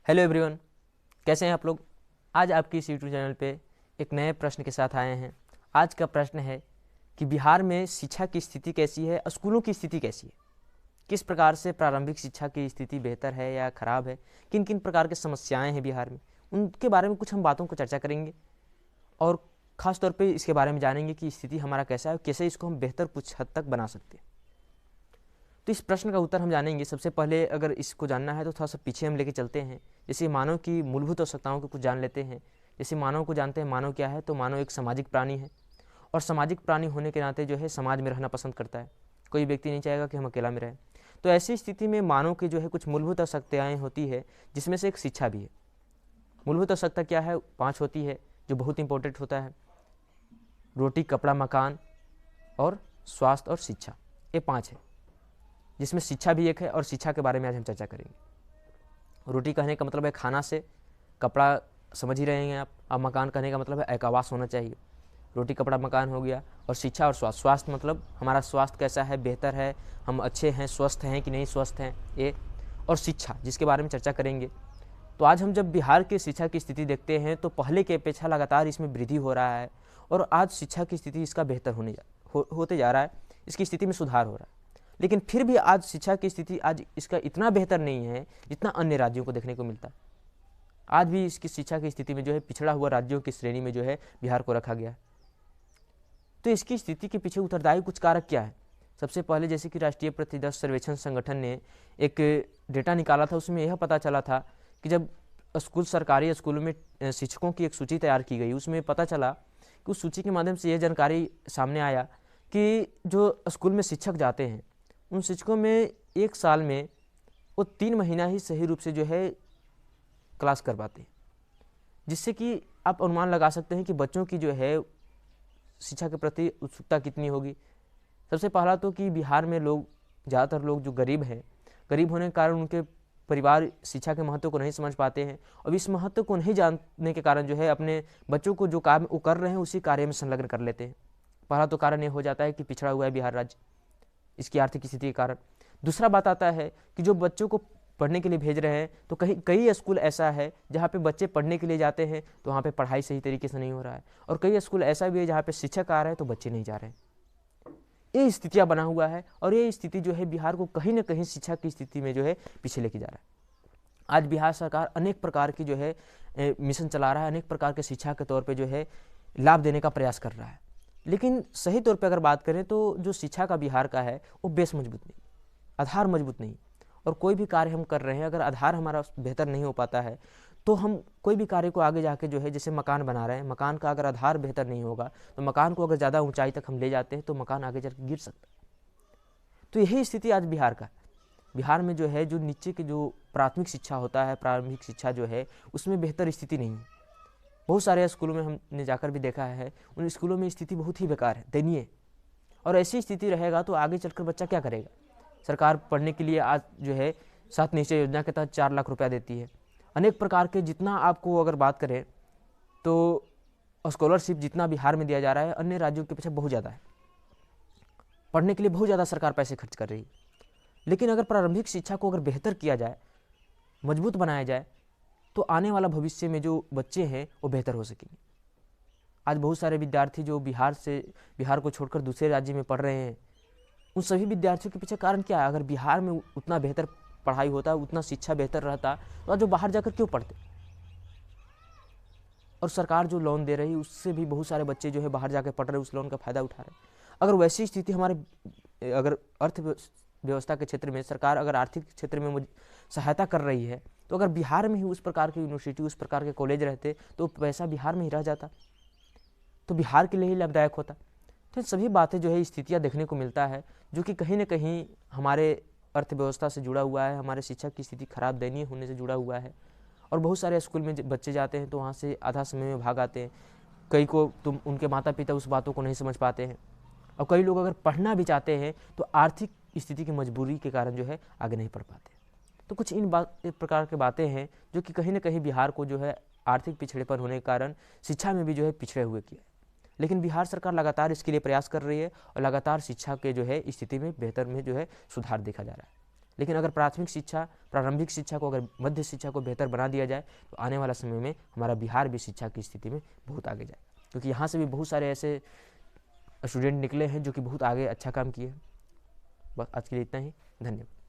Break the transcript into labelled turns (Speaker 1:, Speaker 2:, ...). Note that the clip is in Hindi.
Speaker 1: हेलो एवरीवन, कैसे हैं आप लोग। आज आपकी इस यूट्यूब चैनल पे एक नए प्रश्न के साथ आए हैं। आज का प्रश्न है कि बिहार में शिक्षा की स्थिति कैसी है, स्कूलों की स्थिति कैसी है, किस प्रकार से प्रारंभिक शिक्षा की स्थिति बेहतर है या ख़राब है, किन किन प्रकार की समस्याएं हैं बिहार में, उनके बारे में कुछ हम बातों को चर्चा करेंगे और ख़ास तौर पे इसके बारे में जानेंगे कि स्थिति हमारा कैसा है और कैसे इसको हम बेहतर कुछ हद तक बना सकते हैं। तो इस प्रश्न का उत्तर हम जानेंगे। सबसे पहले अगर इसको जानना है तो थोड़ा सा पीछे हम लेके चलते हैं। जैसे मानव की मूलभूत आवश्यकताओं को कुछ जान लेते हैं। जैसे मानव को जानते हैं, मानव क्या है, तो मानव एक सामाजिक प्राणी है और सामाजिक प्राणी होने के नाते जो है समाज में रहना पसंद करता है। कोई व्यक्ति नहीं चाहेगा कि हम अकेला में रहें। तो ऐसी स्थिति में मानव की जो है कुछ मूलभूत आवश्यकताएँ होती है, जिसमें से एक शिक्षा भी है। मूलभूत आवश्यकता क्या है? 5 होती है, जो बहुत इंपॉर्टेंट होता है। रोटी, कपड़ा, मकान और स्वास्थ्य और शिक्षा, ये 5 है, जिसमें शिक्षा भी एक है और शिक्षा के बारे में आज हम चर्चा करेंगे। रोटी कहने का मतलब है खाना से, कपड़ा समझ ही रहे हैं आप, अब मकान कहने का मतलब है एक आवास होना चाहिए। रोटी, कपड़ा, मकान हो गया। और शिक्षा और स्वास्थ्य, स्वास्थ्य मतलब हमारा स्वास्थ्य कैसा है, बेहतर है, हम अच्छे हैं, स्वस्थ हैं कि नहीं स्वस्थ हैं, ये। और शिक्षा, जिसके बारे में चर्चा करेंगे। तो आज हम जब बिहार की शिक्षा की स्थिति देखते हैं तो पहले की अपेक्षा लगातार इसमें वृद्धि हो रहा है और आज शिक्षा की स्थिति इसका बेहतर होते जा रहा है, इसकी स्थिति में सुधार हो रहा है। लेकिन फिर भी आज शिक्षा की स्थिति आज इसका इतना बेहतर नहीं है जितना अन्य राज्यों को देखने को मिलता है। आज भी इसकी शिक्षा की स्थिति में जो है पिछड़ा हुआ राज्यों की श्रेणी में जो है बिहार को रखा गया है। तो इसकी स्थिति के पीछे उत्तरदायी कुछ कारक क्या है? सबसे पहले जैसे कि राष्ट्रीय प्रतिदर्श सर्वेक्षण संगठन ने एक डेटा निकाला था, उसमें यह पता चला था कि जब सरकारी स्कूलों में शिक्षकों की एक सूची तैयार की गई, उसमें पता चला कि उस सूची के माध्यम से यह जानकारी सामने आया कि जो स्कूल में शिक्षक जाते हैं उन शिक्षकों में एक साल में वो 3 महीना ही सही रूप से जो है क्लास कर पाते हैं, जिससे कि आप अनुमान लगा सकते हैं कि बच्चों की जो है शिक्षा के प्रति उत्सुकता कितनी होगी। सबसे पहला तो कि बिहार में लोग, ज़्यादातर लोग जो गरीब हैं, गरीब होने के कारण उनके परिवार शिक्षा के महत्व को नहीं समझ पाते हैं और इस महत्व को नहीं जानने के कारण जो है अपने बच्चों को जो काम वो कर रहे हैं उसी कार्य में संलग्न कर लेते हैं। पहला तो कारण ये हो जाता है कि पिछड़ा हुआ है बिहार राज्य इसकी आर्थिक स्थिति के कारण। दूसरा बात आता है कि जो बच्चों को पढ़ने के लिए भेज रहे हैं तो कई स्कूल ऐसा है जहाँ पे बच्चे पढ़ने के लिए जाते हैं तो वहाँ पे पढ़ाई सही तरीके से नहीं हो रहा है, और कई स्कूल ऐसा भी है जहाँ पे शिक्षक आ रहे हैं तो बच्चे नहीं जा रहे हैं। ये स्थितियाँ बना हुआ है और ये स्थिति जो है बिहार को कहीं ना कहीं शिक्षा की स्थिति में जो है पीछे लेके जा रहा है। आज बिहार सरकार अनेक प्रकार की जो है मिशन चला रहा है, अनेक प्रकार के शिक्षा के तौर पर जो है लाभ देने का प्रयास कर रहा है, लेकिन सही तौर पे अगर बात करें तो जो शिक्षा का बिहार का है वो बेस मजबूत नहीं, आधार मजबूत नहीं। और कोई भी कार्य हम कर रहे हैं अगर आधार हमारा बेहतर नहीं हो पाता है तो हम कोई भी कार्य को आगे जाके जो है, जैसे मकान बना रहे हैं, मकान का अगर आधार बेहतर नहीं होगा तो मकान को अगर ज़्यादा ऊंचाई तक हम ले जाते हैं तो मकान आगे जाकर गिर सकता है। तो यही स्थिति आज बिहार का। बिहार में जो है जो नीचे की जो प्राथमिक शिक्षा होता है, प्रारंभिक शिक्षा जो है उसमें बेहतर स्थिति नहीं है। बहुत सारे स्कूलों में हमने जाकर भी देखा है, उन स्कूलों में स्थिति बहुत ही बेकार है, दयनीय। और ऐसी स्थिति रहेगा तो आगे चलकर बच्चा क्या करेगा? सरकार पढ़ने के लिए आज जो है 7 निश्चय योजना के तहत 4 लाख रुपया देती है। अनेक प्रकार के, जितना आपको अगर बात करें तो स्कॉलरशिप जितना बिहार में दिया जा रहा है अन्य राज्यों के पीछे बहुत ज़्यादा है। पढ़ने के लिए बहुत ज़्यादा सरकार पैसे खर्च कर रही है। लेकिन अगर प्रारंभिक शिक्षा को अगर बेहतर किया जाए, मजबूत बनाया जाए, तो आने वाला भविष्य में जो बच्चे हैं वो बेहतर हो सकेंगे। आज बहुत सारे विद्यार्थी जो बिहार को छोड़कर दूसरे राज्य में पढ़ रहे हैं, उन सभी विद्यार्थियों के पीछे कारण क्या है? अगर बिहार में उतना बेहतर पढ़ाई होता, उतना शिक्षा बेहतर रहता तो आज जो बाहर जाकर क्यों पढ़ते? और सरकार जो लोन दे रही है उससे भी बहुत सारे बच्चे जो है बाहर जाकर पढ़ रहे हैं, उस लोन का फायदा उठा रहे हैं। अगर वैसी स्थिति हमारे अगर अर्थव्यवस्था के क्षेत्र में सरकार अगर आर्थिक क्षेत्र में सहायता कर रही है तो अगर बिहार में ही उस प्रकार की यूनिवर्सिटी, उस प्रकार के कॉलेज रहते तो पैसा बिहार में ही रह जाता, तो बिहार के लिए ही लाभदायक होता। तो सभी बातें जो है स्थितियाँ देखने को मिलता है जो कि कहीं ना कहीं हमारे अर्थव्यवस्था से जुड़ा हुआ है, हमारे शिक्षा की स्थिति खराब, दयनीय होने से जुड़ा हुआ है। और बहुत सारे स्कूल में बच्चे जाते हैं तो वहाँ से आधा समय में भाग आते हैं। कई को उनके माता पिता उस बातों को नहीं समझ पाते हैं, और कई लोग अगर पढ़ना भी चाहते हैं तो आर्थिक स्थिति की मजबूरी के कारण जो है आगे नहीं पढ़ पाते। तो कुछ इस प्रकार की बातें हैं जो कि कहीं ना कहीं बिहार को जो है आर्थिक पिछड़ेपन होने के कारण शिक्षा में भी जो है पिछड़े हुए किया है। लेकिन बिहार सरकार लगातार इसके लिए प्रयास कर रही है और लगातार शिक्षा के जो है स्थिति में बेहतर में जो है सुधार देखा जा रहा है। लेकिन अगर प्राथमिक शिक्षा, प्रारंभिक शिक्षा को, अगर मध्य शिक्षा को बेहतर बना दिया जाए तो आने वाला समय में हमारा बिहार भी शिक्षा की स्थिति में बहुत आगे जाएगा, क्योंकि यहाँ से भी बहुत सारे ऐसे स्टूडेंट निकले हैं जो कि बहुत आगे अच्छा काम किए हैं। बस आज के लिए इतना ही, धन्यवाद।